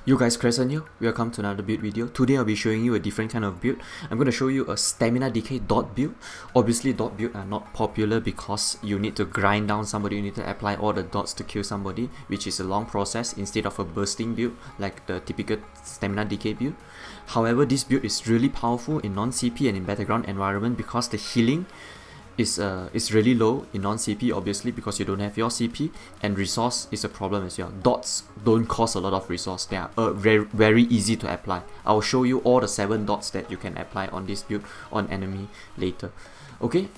Yo guys, Crescent here. Welcome to another build video. Today I'll be showing you a different kind of build. I'm going to show you a stamina decay dot build. Obviously dot build are not popular because you need to grind down somebody, you need to apply all the dots to kill somebody, which is a long process instead of a bursting build like the typical stamina decay build. However, this build is really powerful in non-CP and in battleground environment because the healing is really low in non-CP, obviously because you don't have your CP, and resource is a problem as well. Dots don't cost a lot of resource. They are very easy to apply. I will show you all the 7 dots that you can apply on this build on enemy later. Okay,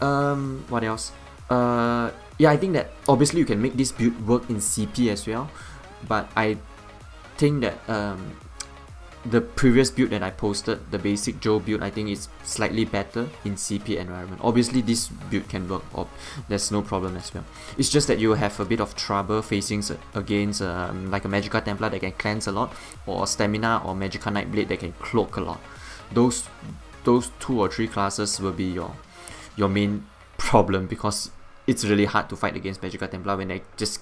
what else? Yeah, I think that obviously you can make this build work in CP as well, but I think that the previous build that I posted, the basic Joe build, I think is slightly better in CP environment. Obviously this build can work, there's no problem as well. It's just that you have a bit of trouble facing against like a Magicka Templar that can cleanse a lot, or Stamina or Magicka Nightblade that can cloak a lot. Those 2 or 3 classes will be your main problem, because it's really hard to fight against Magicka Templar when they just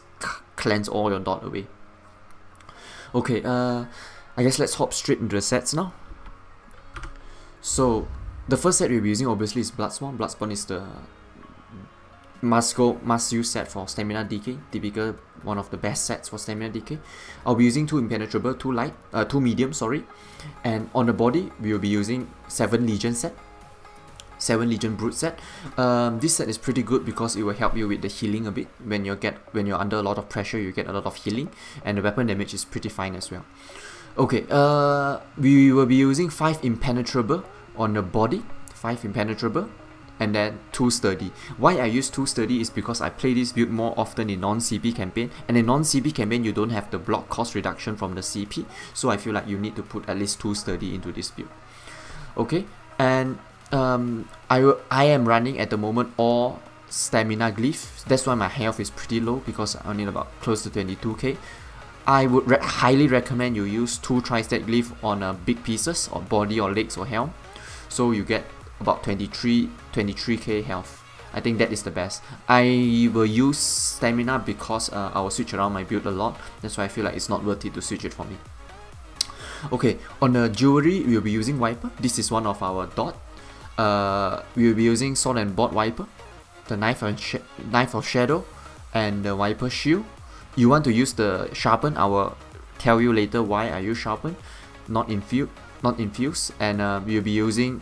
cleanse all your dot away. Okay, I guess let's hop straight into the sets now. So the first set we'll be using obviously is Bloodspawn. Bloodspawn is the must use set for stamina decay. Typical, one of the best sets for stamina decay. I'll be using 2 impenetrable, 2 medium, sorry. And on the body we will be using 7 legion set. 7 Legion Brute set. This set is pretty good because it will help you with the healing a bit. When you're under a lot of pressure, you get a lot of healing, and the weapon damage is pretty fine as well. Okay, we will be using 5 Impenetrable on the body, 5 Impenetrable, and then 2 Sturdy. Why I use 2 Sturdy is because I play this build more often in non-CP campaign, and in non-CP campaign you don't have the block cost reduction from the CP, so I feel like you need to put at least 2 Sturdy into this build. Okay, and I am running at the moment all Stamina Glyph. That's why my health is pretty low, because I need about close to 22k. I would highly recommend you use 2 Tri-Stat Glyph on big pieces, or body or legs or helm, so you get about 23k health. I think that is the best. I will use Stamina because I will switch around my build a lot. That's why I feel like it's not worth it to switch it for me. Okay, on the jewelry we will be using Viper. This is one of our dot. We will be using Sword and Board Viper, the Knife of Shadow, and the Viper Shield. You want to use the Sharpen. I will tell you later why I use Sharpen, not Infuse. And we'll be using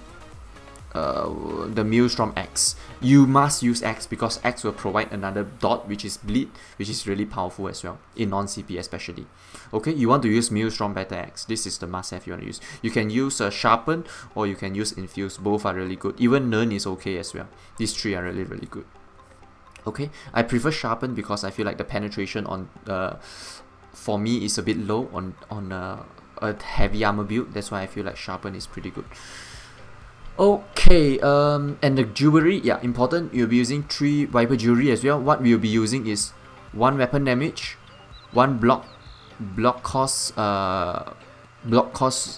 the Maelstrom Axe. You must use Axe because Axe will provide another dot, which is Bleed, which is really powerful as well in non-CP especially. Okay, you want to use Maelstrom Battle Axe. This is the must-have you want to use. You can use Sharpen or you can use Infuse. Both are really good. Even Nern is okay as well. These 3 are really good. Okay, I prefer Sharpen because I feel like the penetration on for me is a bit low on a heavy armor build. That's why I feel like Sharpen is pretty good. Okay, and the jewelry, yeah, important. You'll be using 3 Viper jewelry as well. What we'll be using is 1 weapon damage, 1 block cost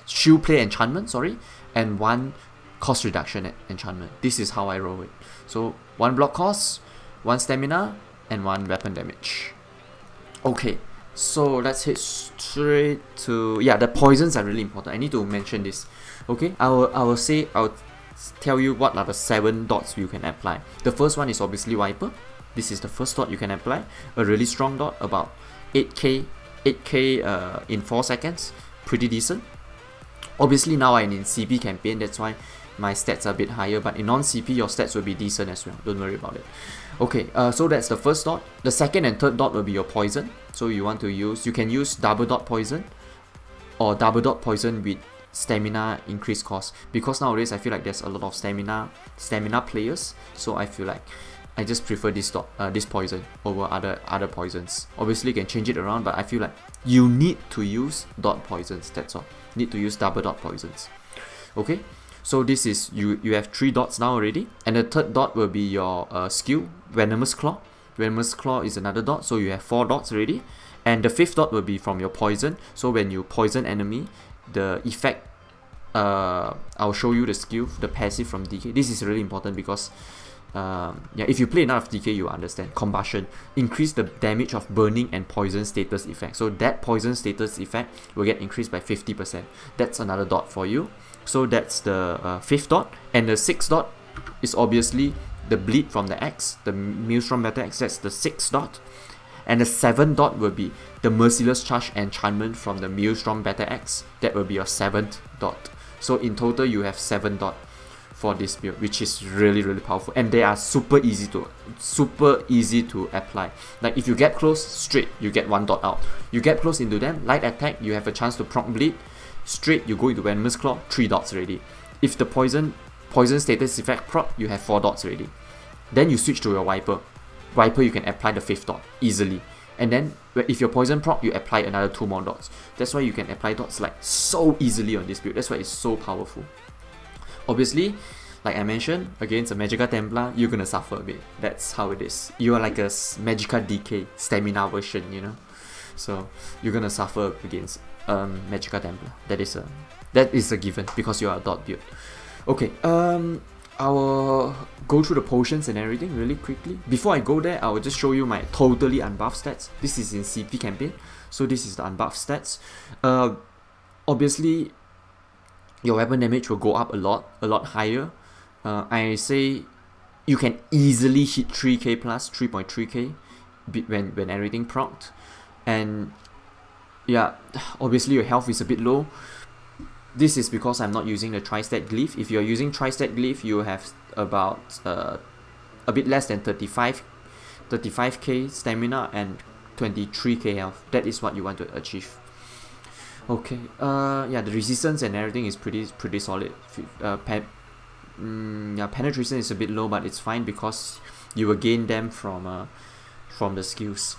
shield play enchantment, sorry, and 1 cost reduction enchantment. This is how I roll it. So 1 block cost, 1 stamina, and 1 weapon damage. Okay, so let's hit straight to, yeah, the poisons are really important. I need to mention this. Okay, I'll tell you what are the 7 dots you can apply. The first one is obviously Viper. This is the first dot you can apply. A really strong dot, about 8k in 4 seconds. Pretty decent. Obviously now I'm in CP campaign, that's why my stats are a bit higher, but in non-CP your stats will be decent as well. Don't worry about it. Okay, so that's the first dot. The second and third dot will be your poison. So you can use double dot poison or double dot poison with stamina increase cost, because nowadays I feel like there's a lot of stamina players, so I feel like I just prefer this poison over other poisons. Obviously you can change it around, but I feel like you need to use dot poisons. That's all. Need to use double dot poisons. Okay, so this is you have 3 dots now already, and the third dot will be your skill, Venomous Claw. Venomous Claw is another dot, so you have 4 dots already, and the 5th dot will be from your poison. So when you poison enemy, the effect, I'll show you the skill, the passive from DK. This is really important because yeah, if you play enough DK, you understand. Combustion, increase the damage of burning and poison status effect. So that poison status effect will get increased by 50%. That's another dot for you. So that's the 5th dot, and the 6th dot is obviously the bleed from the X, the Maelstrom Battle X. That's the 6th dot, and the 7th dot will be the Merciless Charge enchantment from the Maelstrom Battle X. That will be your 7th dot. So in total, you have 7 dot for this build, which is really powerful, and they are super easy to apply. Like if you get close, straight you get 1 dot out. You get close into them, light attack, you have a chance to proc bleed. Straight you go into Venomous Claw, 3 dots already. If the poison status effect proc, you have 4 dots already. Then you switch to your Viper. Viper, you can apply the 5th dot easily. And then if your poison proc, you apply another 2 more dots. That's why you can apply dots like so easily on this build. That's why it's so powerful. Obviously, like I mentioned, against a Magicka Templar, you're gonna suffer a bit. That's how it is. You are like a Magicka DK stamina version, you know. So you're gonna suffer against Magicka Templar. That is a given because you are a dot build. Okay, I will go through the potions and everything really quickly. Before I go there, I will just show you my totally unbuffed stats. This is in CP campaign, so this is the unbuffed stats. Obviously, your weapon damage will go up a lot higher. I say you can easily hit 3k plus, 3.3k when everything procced. And yeah, obviously your health is a bit low. This is because I'm not using the Tri-Stat Glyph. If you're using Tri-Stat Glyph, you have about a bit less than 35k stamina and 23k health. That is what you want to achieve. Okay, yeah, the resistance and everything is pretty solid. Yeah, penetration is a bit low, but it's fine because you will gain them from the skills.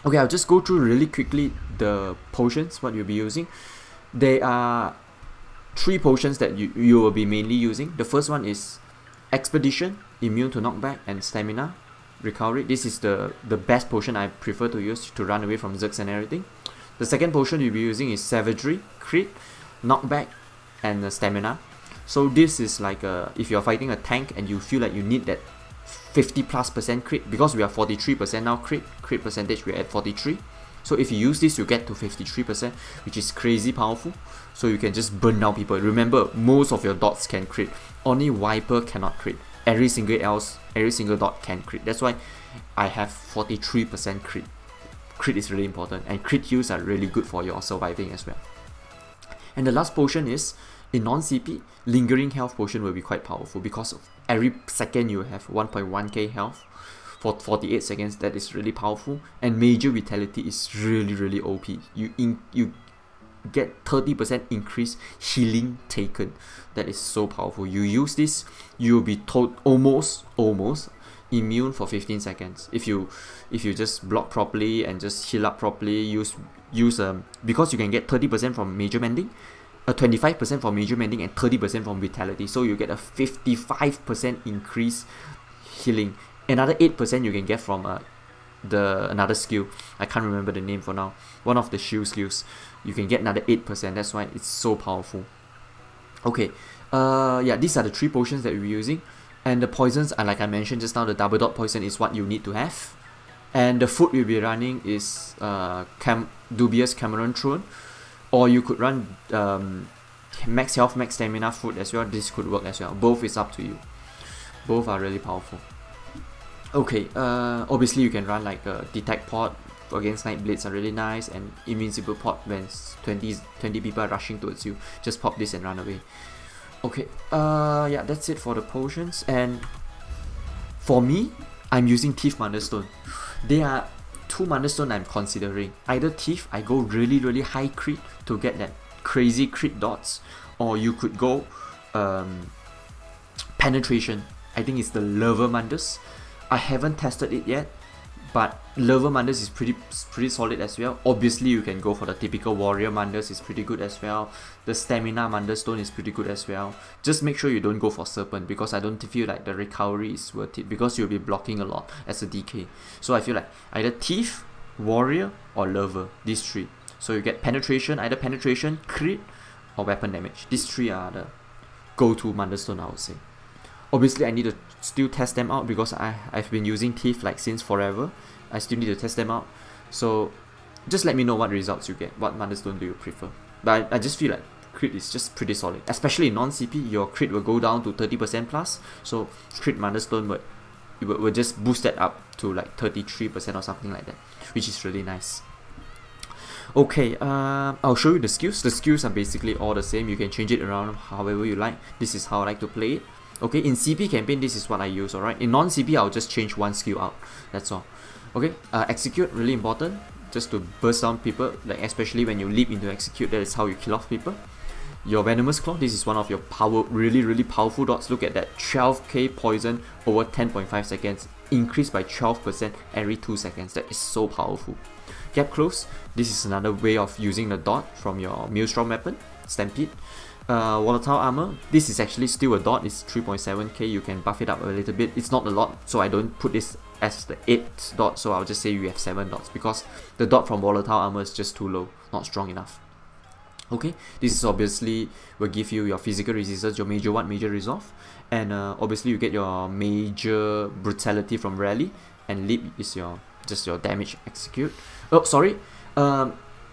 Okay, I'll just go through really quickly the potions, what you'll be using. There are 3 potions that you will be mainly using. The first one is Expedition, immune to knockback and stamina recovery. This is the best potion I prefer to use to run away from Zergs and everything. The second potion you'll be using is Savagery, crit, knockback, and stamina. So this is like if you're fighting a tank and you feel like you need that 50+% crit, because we are 43% now crit percentage, we're at 43. So if you use this, you get to 53%, which is crazy powerful. So you can just burn down people. Remember, most of your dots can crit. Only Viper cannot crit. Every single dot can crit. That's why I have 43% crit. Crit is really important, and crit heals are really good for your surviving as well. And the last potion is, in non-CP, Lingering Health Potion will be quite powerful because of every second you have 1.1k health for 48 seconds. That is really powerful. And Major Vitality is really OP. You get 30% increase healing taken. That is so powerful. You use this, you will be almost immune for 15 seconds if you just block properly and just heal up properly. Use because you can get 30% from Major Mending, 25% from Major Mending, and 30% from Vitality. So you get a 55% increase healing. Another 8% you can get from another skill. I can't remember the name for now. One of the shield skills. You can get another 8%. That's why it's so powerful. Okay, yeah, these are the 3 potions that we're using. And the poisons are, like I mentioned just now, the double dot poison is what you need to have. And the food we'll be running is Dubious Cameron Throne. Or you could run max health, max stamina food as well. This could work as well. Both is up to you. Both are really powerful. Okay, obviously you can run like a Detect Pot against Night Blades are really nice, and Invincible Pot when 20 people are rushing towards you. Just pop this and run away. Okay, yeah, that's it for the potions. And for me, I'm using Thief Mundus. There are 2 Mundus I'm considering. Either Thief, I go really high crit to get that crazy crit dots, or you could go Penetration. I think it's the Lover Mundus. I haven't tested it yet, but Lover Mundus is pretty solid as well. Obviously, you can go for the typical Warrior Mundus, is pretty good as well. The Stamina Mundus Stone is pretty good as well. Just make sure you don't go for Serpent, because I don't feel like the recovery is worth it, because you'll be blocking a lot as a DK. So I feel like either Thief, Warrior, or Lover, these 3. So you get Penetration, either Penetration, Crit, or Weapon Damage. These 3 are the go-to Mundus Stone, I would say. Obviously I need to still test them out because I've been using Thief like since forever. I still need to test them out. So just let me know what results you get. What mundus stone do you prefer? But I just feel like crit is just pretty solid. Especially in non-CP, your crit will go down to 30% plus. So crit mundus stone will just boost that up to like 33% or something like that, which is really nice. Okay, I'll show you the skills. The skills are basically all the same. You can change it around however you like. This is how I like to play it. Okay, in CP campaign, this is what I use, alright? In non-CP, I'll just change one skill out. That's all. Okay, execute, really important. Just to burst down people, like especially when you leap into execute, that is how you kill off people. Your Venomous Claw, this is one of your really powerful dots. Look at that, 12k poison over 10.5 seconds, increased by 12% every 2 seconds. That is so powerful. Gap Close, this is another way of using the dot from your Maelstrom weapon, Stampede. Volatile Armor, this is actually still a dot, it's 3.7k, you can buff it up a little bit. It's not a lot, so I don't put this as the 8th dot, so I'll just say you have 7 dots because the dot from Volatile Armor is just too low, not strong enough. Okay, this is obviously will give you your physical resistance, your major 1, major resolve, and obviously you get your major brutality from rally, and leap is your just your damage execute. Oh, sorry,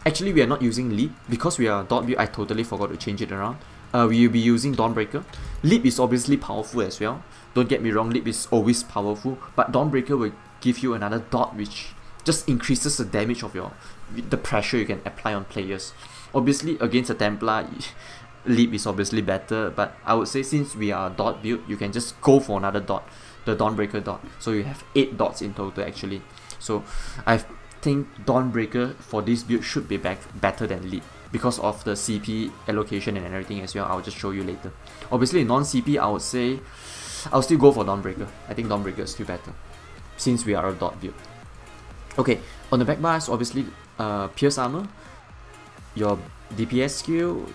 actually we are not using leap because we are dot build. I totally forgot to change it around. We will be using Dawnbreaker. Leap is obviously powerful as well. Don't get me wrong, leap is always powerful, but Dawnbreaker will give you another dot which just increases the damage of the pressure you can apply on players. Obviously against a Templar, leap is obviously better, but I would say since we are dot build, you can just go for another dot, the Dawnbreaker dot. So you have 8 dots in total actually. So I think Dawnbreaker for this build should be better than leap because of the CP allocation and everything as well. I'll just show you later. Obviously in non-CP, I would say I'll still go for Dawnbreaker. I think Dawnbreaker is still better since we are a dot build. Okay, on the back bars, obviously Pierce Armor, your DPS skill,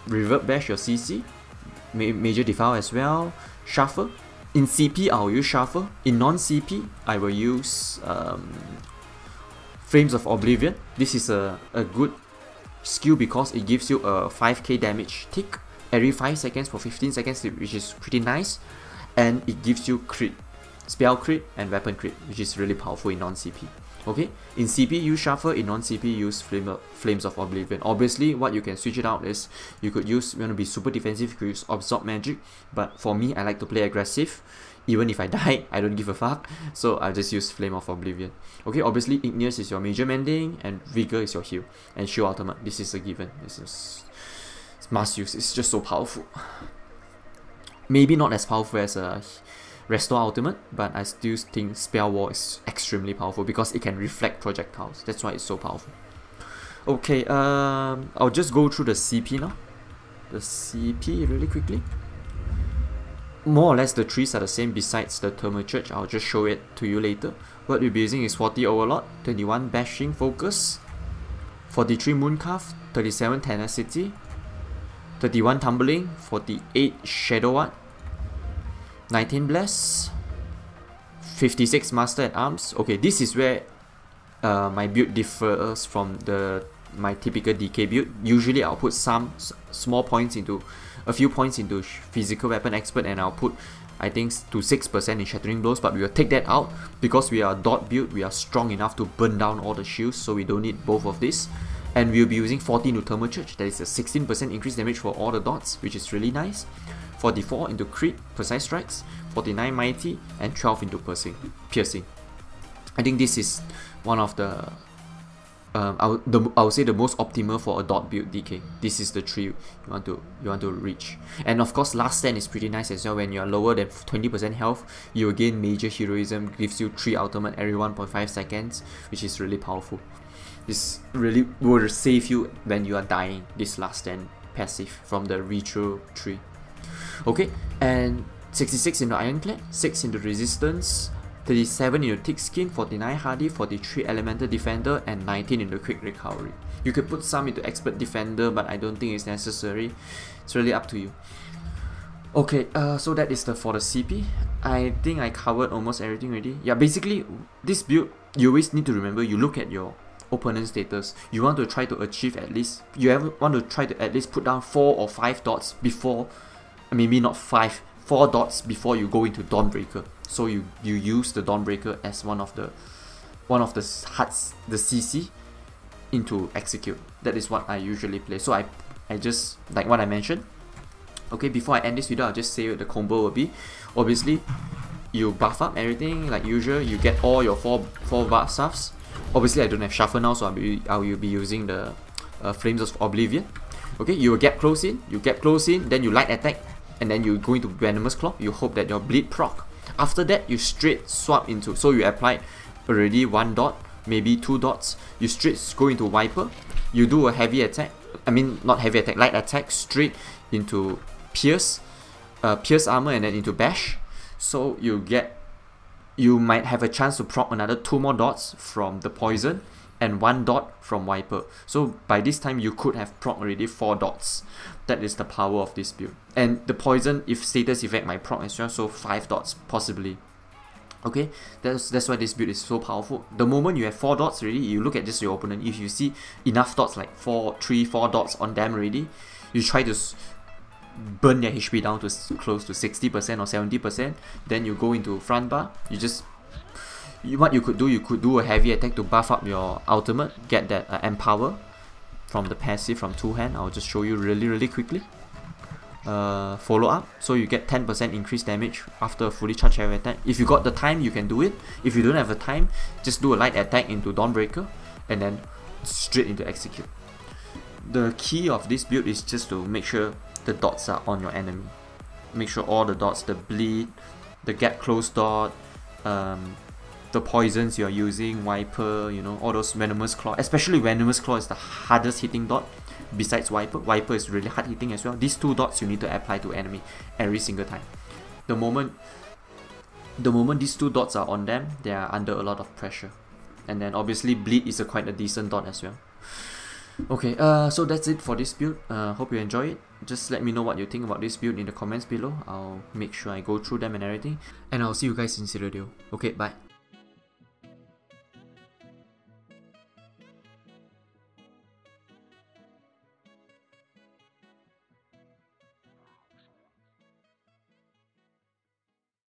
Revert Bash, your CC, Major Defile as well, Shuffle. In CP, I'll use Shuffle. In non-CP, I will use Flames of Oblivion. This is a good skill because it gives you a 5k damage tick every 5 seconds for 15 seconds, which is pretty nice. And it gives you crit, spell crit and weapon crit, which is really powerful in non-CP. Okay, in CP use Shuffle, in non-CP use Flames of Oblivion. Obviously what you can switch it out is you could use, you want to be super defensive, you could use Absorb Magic, but for me I like to play aggressive. Even if I die, I don't give a fuck, so I just use Flame of Oblivion. Okay, obviously Igneous is your major mending and Vigor is your heal, and Shield Ultimate, this is a given. This is must use, it's just so powerful. Maybe not as powerful as a Restore Ultimate, but I still think Spell Wall is extremely powerful because it can reflect projectiles. That's why it's so powerful. Okay, I'll just go through the CP now. The CP really quickly. More or less the trees are the same besides the Thermal Church. I'll just show it to you later. What we'll be using is 40 Overlord, 21 Bashing Focus, 43 Mooncalf, 37 Tenacity, 31 Tumbling, 48 Shadow Art, 19 Bless, 56 Master at Arms. Okay, this is where my build differs from my typical DK build. Usually I'll put some small points into, a few points into Physical Weapon Expert, and I'll put, I think, to 6% in Shattering Blows, but we will take that out because we are dot build, we are strong enough to burn down all the shields, so we don't need both of this. And we'll be using 40 into Thermal Church, that is a 16% increased damage for all the dots, which is really nice. 44 into Crit, Precise Strikes, 49 Mighty, and 12 into Piercing. I think this is one of the I would say the most optimal for a dot build DK. This is the tree you want to reach. And of course last stand is pretty nice as well. When you are lower than 20% health, you gain Major Heroism, gives you 3 ultimate every 1.5 seconds, which is really powerful. This really will save you when you are dying, this last stand passive from the retro tree. Okay, and 66 into Ironclad, 6 into Resistance, 37 into Thick Skin, 49 Hardy, 43 Elemental Defender, and 19 into Quick Recovery. You could put some into Expert Defender, but I don't think it's necessary. It's really up to you. Okay, so that is for the CP. I think I covered almost everything already. Yeah, basically, this build, you always need to remember, you look at your opponent status. You want to try to achieve at least, want to try to at least put down 4 or 5 dots before, maybe not 5, 4 dots before you go into Dawnbreaker. So you use the Dawnbreaker as one of the huts, the CC, into execute. That is what I usually play. So I just, like what I mentioned. Okay, before I end this video, I'll just say what the combo will be. Obviously, you buff up everything like usual. You get all your four buff stuffs. Obviously, I don't have shuffle now, so I will be using the Flames of Oblivion. Okay, you will get close in. Then you light attack, and then you go into Venomous Claw. You hope that your bleed proc. After that, you straight swap into. So you applied already 1 dot, maybe 2 dots. You straight go into Viper. You do a heavy attack. I mean, not heavy attack, light attack straight into Pierce armor, and then into Bash. So you might have a chance to proc another 2 more dots from the poison and 1 dot from Viper. So by this time you could have proc already 4 dots. That is the power of this build. And the poison, if status effect, might proc as well, so 5 dots possibly. Okay, that's why this build is so powerful. The moment you have 4 dots already, you look at just your opponent. If you see enough dots, like 3, 4 dots on them already, you try to burn their HP down to close to 60% or 70%. Then you go into front bar. What you could do a heavy attack to buff up your ultimate, get that empower from the passive from 2 hand. I'll just show you really quickly. Follow up, so you get 10% increased damage after a fully charged heavy attack. If you got the time, you can do it. If you don't have the time, just do a light attack into Dawnbreaker and then straight into execute. The key of this build is just to make sure the dots are on your enemy. Make sure all the dots, the bleed, the get close dot, the poisons you're using, Viper, you know, all those Venomous Claw. Especially Venomous Claw is the hardest hitting dot besides Viper. Viper is really hard hitting as well. These 2 dots you need to apply to enemy every single time. The moment these 2 dots are on them, they are under a lot of pressure. And then obviously bleed is quite a decent dot as well. Okay, so that's it for this build. Hope you enjoy it. Just let me know what you think about this build in the comments below. I'll make sure I go through them and everything. And I'll see you guys in the video. Okay, bye.